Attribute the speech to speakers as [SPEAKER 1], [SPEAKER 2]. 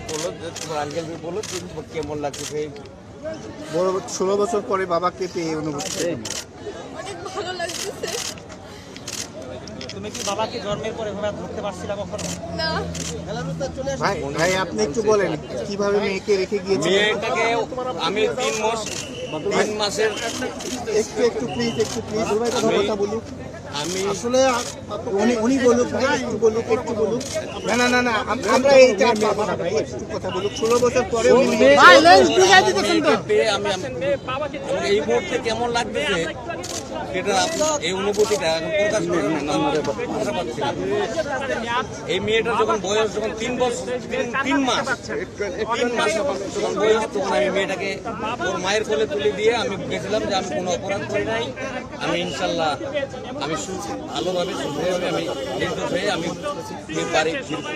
[SPEAKER 1] বললো যে তোমার আঙ্কেল বললো কেমন লাগছে।
[SPEAKER 2] বড় 16 বছর পরে বাবাকে পেয়ে অনুভূতি
[SPEAKER 3] অনেক ভালো লাগতেছে।
[SPEAKER 4] তুমি কি বাবাকে জন্মের পরে এভাবে ধরতে পারছিলা কখনো?
[SPEAKER 3] না।
[SPEAKER 2] ভাই ভাই আপনি একটু বলেন কিভাবে মেয়েকে রেখে গিয়েছিলেন?
[SPEAKER 1] মেয়েটাকে আমি 3 মাসের
[SPEAKER 2] একটু প্লিজ কথা বলুন।
[SPEAKER 1] আমি
[SPEAKER 2] আসলে উনি বলুক ভাই, একটু বলুক। না আমরা এইটা পাবো না ভাই, একটু কথা বলুক। 16 বছর পরে উনি
[SPEAKER 1] পেয়ে আমি এই মুহূর্তে কেমন লাগতেছে সেটা এই অনুভূতিটা এখন প্রকাশ করতে পারছি না। এই মেয়েটার যখন বয়স 3 বছর 3 মাস যখন বয়স, তখন আমি মেয়েটাকে ওর মায়ের কোলে তুলে দিয়ে আমি গেছিলাম যে আমি কোনো অপরাধ করি নাই, আমি ইনশাল্লাহ আমি ভালোভাবে সুস্থভাবে আমি নির্দোষ হয়ে আমি বাড়ি ফিরবো।